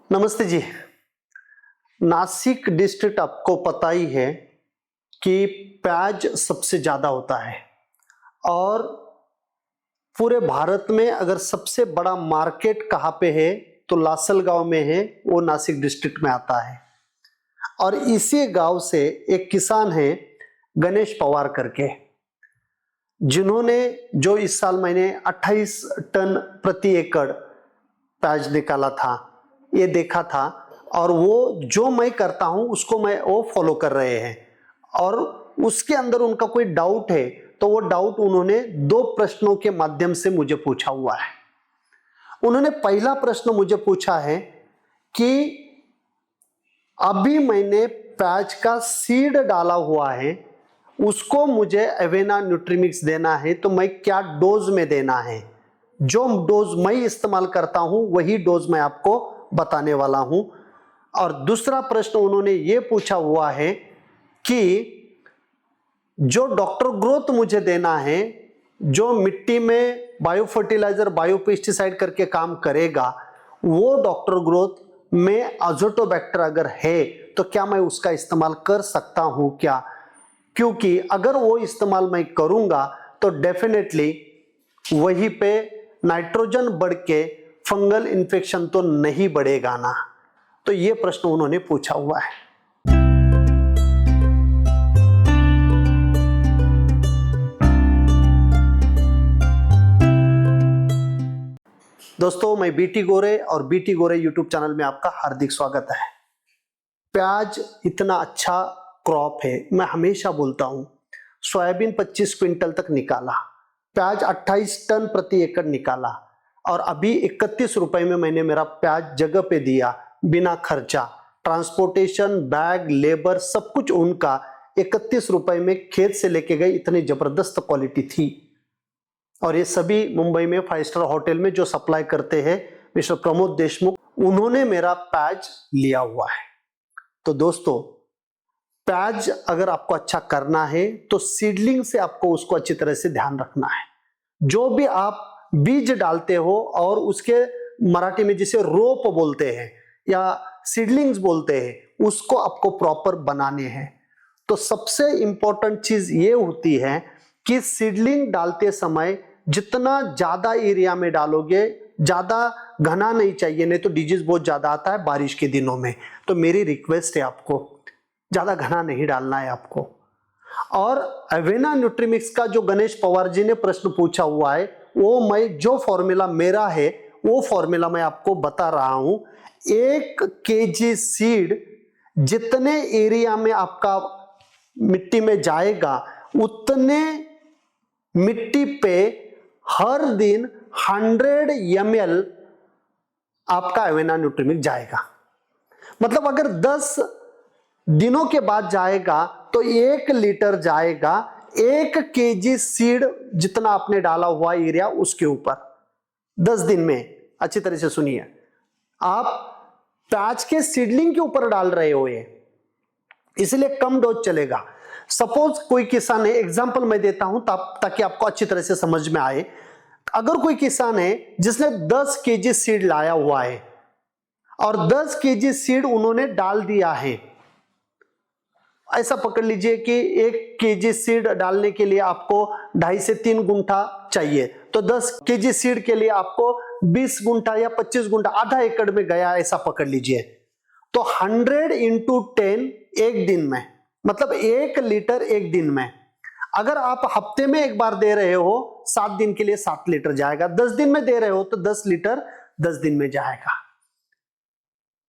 नमस्ते जी। नासिक डिस्ट्रिक्ट आपको पता ही है कि प्याज सबसे ज्यादा होता है और पूरे भारत में अगर सबसे बड़ा मार्केट कहाँ पे है तो लासलगांव में है, वो नासिक डिस्ट्रिक्ट में आता है। और इसी गांव से एक किसान है गणेश पवार करके, जिन्होंने जो इस साल मैंने 28 टन प्रति एकड़ प्याज निकाला था, ये देखा था। और वो जो मैं करता हूं उसको वो फॉलो कर रहे हैं। और उसके अंदर उनका कोई डाउट है तो वो डाउट उन्होंने 2 प्रश्नों के माध्यम से मुझे पूछा हुआ है। उन्होंने पहला प्रश्न मुझे पूछा है कि अभी मैंने प्याज का सीड डाला हुआ है, उसको मुझे एवेना न्यूट्रीमिक्स देना है, तो मैं क्या डोज में देना है। जो डोज मैं इस्तेमाल करता हूं वही डोज मैं आपको बताने वाला हूं। और दूसरा प्रश्न उन्होंने ये पूछा हुआ है कि जो डॉक्टर ग्रोथ मुझे देना है, जो मिट्टी में बायो फर्टिलाइजर बायो पेस्टिसाइड करके काम करेगा, वो डॉक्टर ग्रोथ में अजोटोबैक्टर अगर है तो क्या मैं उसका इस्तेमाल कर सकता हूं क्या। क्योंकि अगर वो इस्तेमाल मैं करूंगा तो डेफिनेटली वहीं पे नाइट्रोजन बढ़ के फंगल इन्फेक्शन तो नहीं बढ़ेगा ना। तो ये प्रश्न उन्होंने पूछा हुआ है। दोस्तों, मैं बीटी गोरे और बीटी गोरे यूट्यूब चैनल में आपका हार्दिक स्वागत है। प्याज इतना अच्छा क्रॉप है, मैं हमेशा बोलता हूं। सोयाबीन 25 क्विंटल तक निकाला, प्याज 28 टन प्रति एकड़ निकाला, और अभी 31 रुपए में मैंने मेरा प्याज जगह पे दिया बिना खर्चा। ट्रांसपोर्टेशन, बैग, लेबर सब कुछ उनका 31 रुपए में खेत से लेके गए। इतनी जबरदस्त क्वालिटी थी। और ये सभी मुंबई में 5 स्टार होटल में जो सप्लाई करते हैं, मिस्टर प्रमोद देशमुख, उन्होंने मेरा प्याज लिया हुआ है। तो दोस्तों, प्याज अगर आपको अच्छा करना है तो सीडलिंग से आपको उसको अच्छी तरह से ध्यान रखना है। जो भी आप बीज डालते हो और उसके मराठी में जिसे रोप बोलते हैं या सीडलिंग्स बोलते हैं, उसको आपको प्रॉपर बनाने हैं। तो सबसे इंपॉर्टेंट चीज ये होती है कि सीडलिंग डालते समय जितना ज्यादा एरिया में डालोगे, ज्यादा घना नहीं चाहिए, नहीं तो डिजीज बहुत ज्यादा आता है बारिश के दिनों में। तो मेरी रिक्वेस्ट है आपको ज्यादा घना नहीं डालना है आपको। और एवेना न्यूट्रीमिक्स का जो गणेश पवार जी ने प्रश्न पूछा हुआ है, वो मैं जो फॉर्मूला मेरा है वो फॉर्मूला मैं आपको बता रहा हूं। 1 kg सीड जितने एरिया में आपका मिट्टी में जाएगा, उतने मिट्टी पे हर दिन 100 ml आपका एवेना न्यूट्रीमिक्स जाएगा। मतलब अगर 10 दिनों के बाद जाएगा तो 1 लीटर जाएगा 1 kg सीड जितना आपने डाला हुआ एरिया उसके ऊपर 10 दिन में। अच्छी तरह से सुनिए, आप प्याज के सीडलिंग के ऊपर डाल रहे हो ये, इसलिए कम डोज चलेगा। सपोज कोई किसान है, एग्जांपल मैं देता हूं ताकि आपको अच्छी तरह से समझ में आए। अगर कोई किसान है जिसने 10 kg सीड लाया हुआ है और 10 kg सीड उन्होंने डाल दिया है, ऐसा पकड़ लीजिए कि 1 kg सीड डालने के लिए आपको 2.5 से 3 गुंठा चाहिए, तो 10 kg सीड के लिए आपको 20 गुंठा या 25 गुंठा, आधा एकड़ में गया, ऐसा पकड़ लीजिए। तो 100 into 10 एक दिन में, मतलब 1 लीटर एक दिन में। अगर आप हफ्ते में एक बार दे रहे हो 7 दिन के लिए 7 लीटर जाएगा। 10 दिन में दे रहे हो तो 10 लीटर 10 दिन में जाएगा।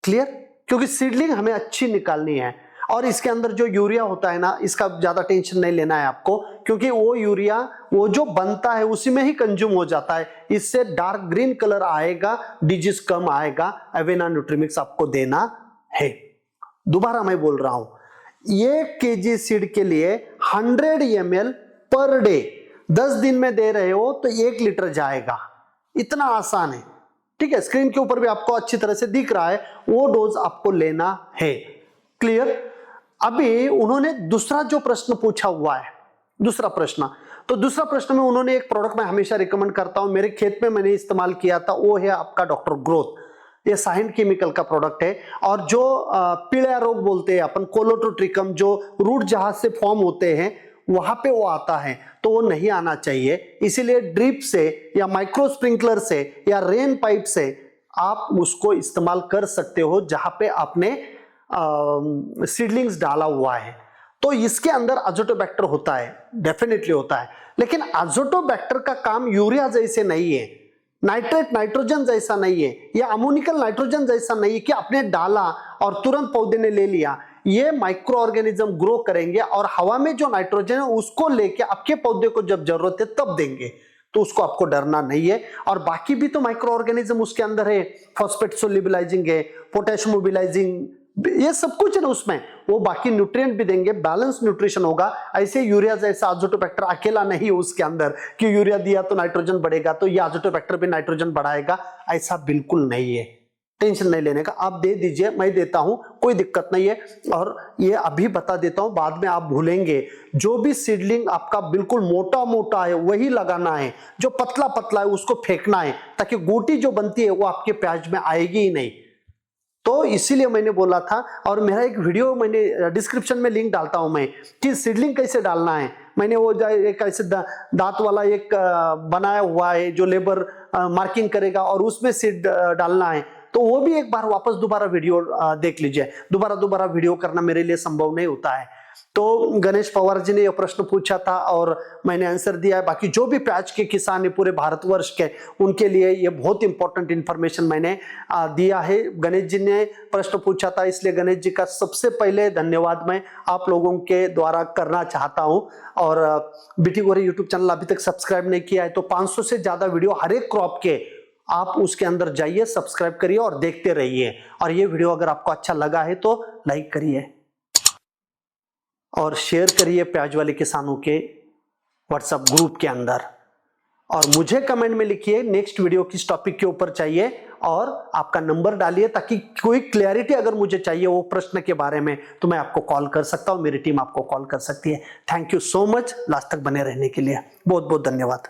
क्लियर? क्योंकि सीडलिंग हमें अच्छी निकालनी है। और इसके अंदर जो यूरिया होता है ना, इसका ज्यादा टेंशन नहीं लेना है आपको, क्योंकि वो यूरिया वो जो बनता है उसी में ही कंज्यूम हो जाता है। इससे डार्क ग्रीन कलर आएगा, डिजीज कम आएगा। एवेना न्यूट्रीमिक्स आपको देना है। दोबारा मैं बोल रहा हूं, 1 kg सीड के लिए 100 ml पर डे 10 दिन में दे रहे हो तो 1 लीटर जाएगा। इतना आसान है। ठीक है, स्क्रीन के ऊपर भी आपको अच्छी तरह से दिख रहा है, वो डोज आपको लेना है। क्लियर? अभी उन्होंने दूसरा जो प्रश्न पूछा हुआ है, दूसरा प्रश्न, तो दूसरा प्रश्न में उन्होंने एक प्रोडक्ट मैं हमेशा रिकमेंड करता हूं, मेरे खेत में मैंने इस्तेमाल किया था, वो है आपका डॉक्टर ग्रोथ। ये साइंट केमिकल का प्रोडक्ट है। और जो पीला रोग बोलते हैं अपन, कोलोटोट्रिकम, जो रूट जहां से फॉर्म होते हैं वहां पे वो आता है, तो वो नहीं आना चाहिए। इसीलिए ड्रिप से या माइक्रो स्प्रिंकलर से या रेन पाइप से आप उसको इस्तेमाल कर सकते हो जहां पे आपने सीडलिंग्स डाला हुआ है। तो इसके अंदर अजोटोबैक्टर होता है, डेफिनेटली होता है, लेकिन अजोटोबैक्टर का काम यूरिया जैसे नहीं है, नाइट्रेट नाइट्रोजन जैसा नहीं है, या अमोनिकल नाइट्रोजन जैसा नहीं है कि आपने डाला और तुरंत पौधे ने ले लिया। ये माइक्रो ऑर्गेनिज्म ग्रो करेंगे और हवा में जो नाइट्रोजन है उसको लेके आपके पौधे को जब जरूरत है तब देंगे, तो उसको आपको डरना नहीं है। और बाकी भी तो माइक्रो ऑर्गेनिज्म उसके अंदर है, फॉस्फेट सोल्युबलाइजिंग है, पोटेशियम मोबिलाइजिंग, ये सब कुछ है उसमें, वो बाकी न्यूट्रिएंट भी देंगे, बैलेंस न्यूट्रिशन होगा। ऐसे यूरिया जैसा अजोटोबैक्टर अकेला नहीं है उसके अंदर कि यूरिया दिया तो नाइट्रोजन बढ़ेगा तो ये अजोटोबैक्टर भी नाइट्रोजन बढ़ाएगा, ऐसा बिल्कुल नहीं है। टेंशन नहीं लेने का, आप दे दीजिए, मैं देता हूं, कोई दिक्कत नहीं है। और ये अभी बता देता हूं, बाद में आप भूलेंगे। जो भी सीडलिंग आपका बिल्कुल मोटा मोटा है वही लगाना है, जो पतला पतला है उसको फेंकना है, ताकि गोटी जो बनती है वो आपके प्याज में आएगी ही नहीं। तो इसीलिए मैंने बोला था, और मेरा एक वीडियो मैंने डिस्क्रिप्शन में लिंक डालता हूं मैं कि सीडलिंग कैसे डालना है। मैंने वो एक ऐसे दांत वाला एक बनाया हुआ है जो लेबर मार्किंग करेगा और उसमें सीड डालना है, तो वो भी एक बार वापस दोबारा वीडियो देख लीजिए। दोबारा वीडियो करना मेरे लिए संभव नहीं होता है। तो गणेश पवार जी ने यह प्रश्न पूछा था और मैंने आंसर दिया है। बाकी जो भी प्याज के किसान है पूरे भारतवर्ष के, उनके लिए ये बहुत इंपॉर्टेंट इंफॉर्मेशन मैंने दिया है। गणेश जी ने प्रश्न पूछा था, इसलिए गणेश जी का सबसे पहले धन्यवाद मैं आप लोगों के द्वारा करना चाहता हूं। और बीटी गोरे यूट्यूब चैनल अभी तक सब्सक्राइब नहीं किया है तो 500 से ज्यादा वीडियो हर एक क्रॉप के आप उसके अंदर जाइए, सब्सक्राइब करिए और देखते रहिए। और ये वीडियो अगर आपको अच्छा लगा है तो लाइक करिए और शेयर करिए प्याज वाले किसानों के व्हाट्सएप ग्रुप के अंदर। और मुझे कमेंट में लिखिए नेक्स्ट वीडियो किस टॉपिक के ऊपर चाहिए, और आपका नंबर डालिए ताकि कोई क्लैरिटी अगर मुझे चाहिए वो प्रश्न के बारे में तो मैं आपको कॉल कर सकता हूं, मेरी टीम आपको कॉल कर सकती है। Thank you so much last तक बने रहने के लिए, बहुत बहुत धन्यवाद।